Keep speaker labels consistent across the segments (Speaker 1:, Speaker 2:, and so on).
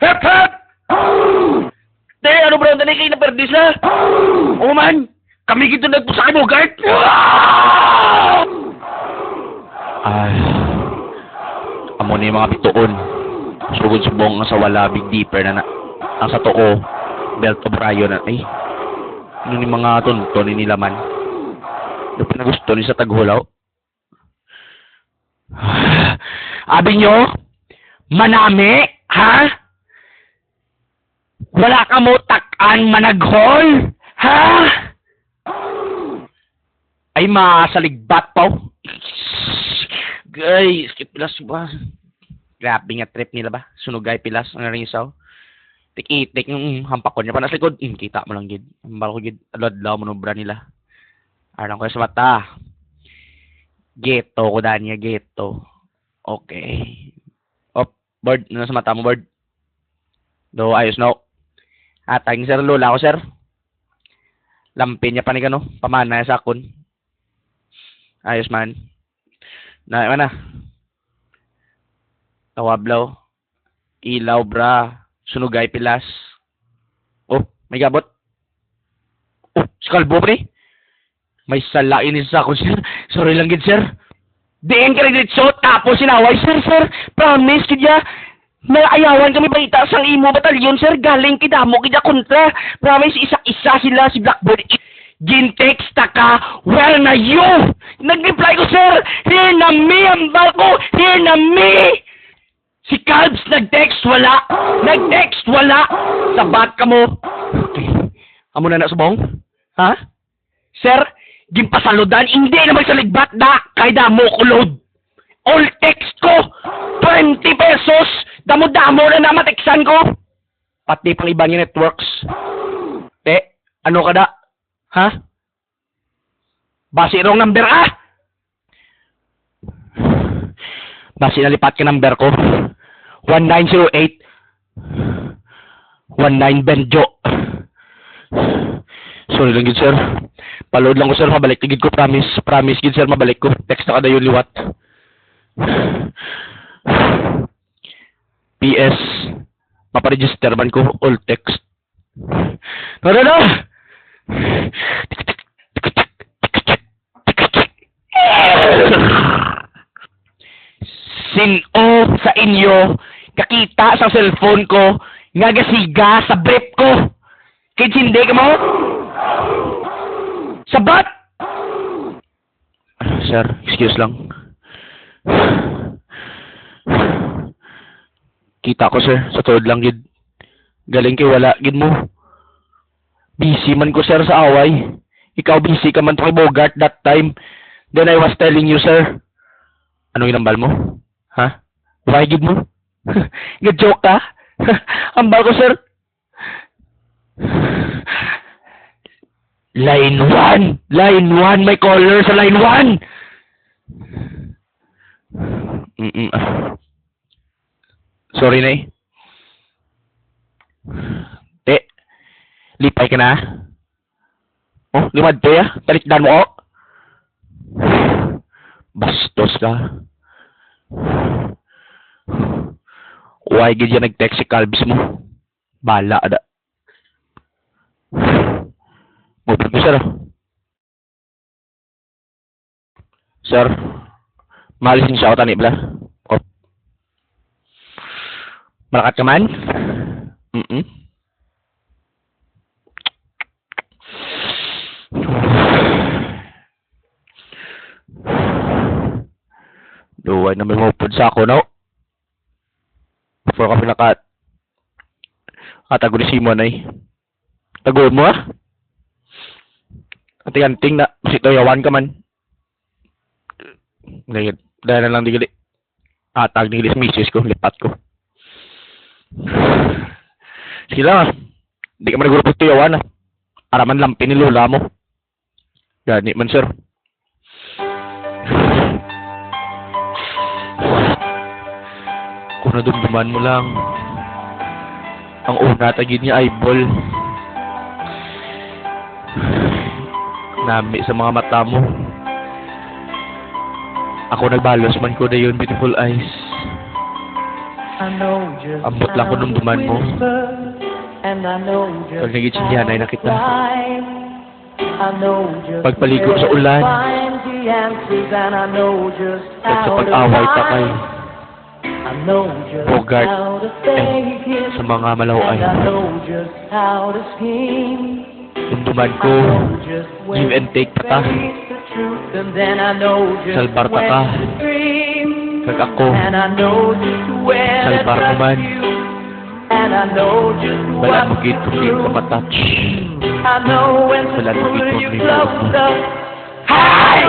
Speaker 1: Hep, hep! Te, ano bro, dali kayo na perdis na? Oo man, kami gito nagpusakay mo, guard! Ay, amo na yung mga bituon. Sugod subong ang sa wala, big deeper na na. Ang sa too, belt of Ryan na. Ay, ano ni mga tonton ni nila man? Ano pinagusto ni sa taghulaw? Abi nyo? Manami? Ha? Wala ka mo tak-an managhol? Ha? Ay, masaligbat po. Gay, skip pilas ba? Grabe nga trip nila ba? Sunugay pilas ang ringisaw. Tik-itik yung hampak ko niya. Panas likod, kita mo lang gid. Hambal ko gid. Alod-law mo nubra nila. Arang ko sa mata. Geto ko danya, geto. Okay. Op, bird. Ano sa mata mo, bird? Do, ayos no. Atang sir, lola ko, sir. Lampin niya pa ni gano. Pamana sa akon. Ayos man. Na, mana? Tawablaw. Ilaw, bra. Sunugay, pilas. Oh, may gabot. Oh, si Kalbo, pre. May salain sa akon, sir. Sorry lang, gid, sir. Diin ka rin dito, tapos sinaway, sir, sir. Promise, kidya. May ayawan kami balita sa imo batalyon, sir. Galing kidamo, kidya kontra. Promise, isa-isa sila si Blackbird. Gintext ka, where na you? Nag-reply ko, sir. Here na me, ambal ko. Here na me. Si Calbs nag-text, wala. Nag-text, wala. Sabat ka mo. Okay. Amo na subong? Ha? Sir, gimpasaludan, hindi na magsaligbat da. Kay damo ko load. All text ko. 20 pesos. Damo-damo na mateksan ko. Pati pang ibang yung networks. Ano ka da? Ha? Basi wrong number, ah! Basi nalipat ka number ko. 1908 19 Benjo. Sorry lang gid, sir. Paload lang ko, sir. Mabalik gid ko, promise. Promise gid, sir. Mabalik ko. Text na kada yun liwat. PS. Maparegister man ko all text. No! Sino sa inyo kakita sa cellphone ko nga gasiga sa brief ko? Kids, hindi ka mo? Sabat! Sir, excuse lang. Kita ko, sir. Sa tuod lang, gid. Galing kay wala, gid mo. Busy man ko, sir, sa away. Ikaw busy ka man to kay Bogart that time. Then I was telling you, sir. Anong inambal mo? Ha? Why gid mo? Nag-joke ka? Ambal ko, sir. Line 1! Line 1! May caller sa line 1! Sorry, Nay. Lipay ka na? Oh, limad pa ya? Talikdan mo, oh! Bastos ka. Why gid yan nag-text si Calbs mo? Bala, ada. Mupag mo, sir. Sir, malisin siya ako tani, bala. Oh. Malakat ka man? Duway na may mupod sa ako, no? Before ka pinakat. Tago ni Simon ay. Tagoon mo, ah? Anting-anting na. Masito yawan ka man. Dahil na lang digili. Tag digili sa misis ko. Lipat ko. Sige lang, ah. Hindi ka man nagurupot to yawan, ah. Araman lampi ni lola mo. Gani man, sir. Kung nadumduman mo lang, ang una tagin niya ay ball. Nami sa mga mata mo. Ako nagbalos man ko na yun, beautiful eyes. Ambot lang ko nung duman mo. Pag nagitsindihanay na kita. Pagpaligo sa ulan. At sa pag-away pa kay Bogart sa mga malawaay. Dunduman ko, give and take pa ta. Salbar pa ka. Kag ako, salbar naman. Wala mo gito rin ka matouch. Wala mo gito rin ka matouch. Hi!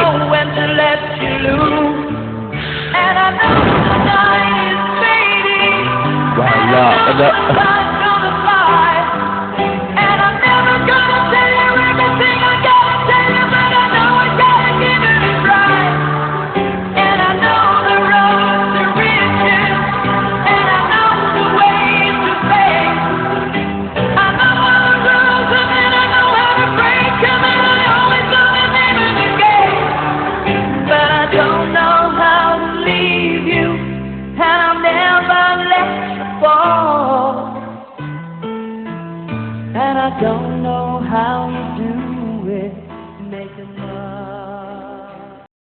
Speaker 1: Wala ka na.
Speaker 2: And I don't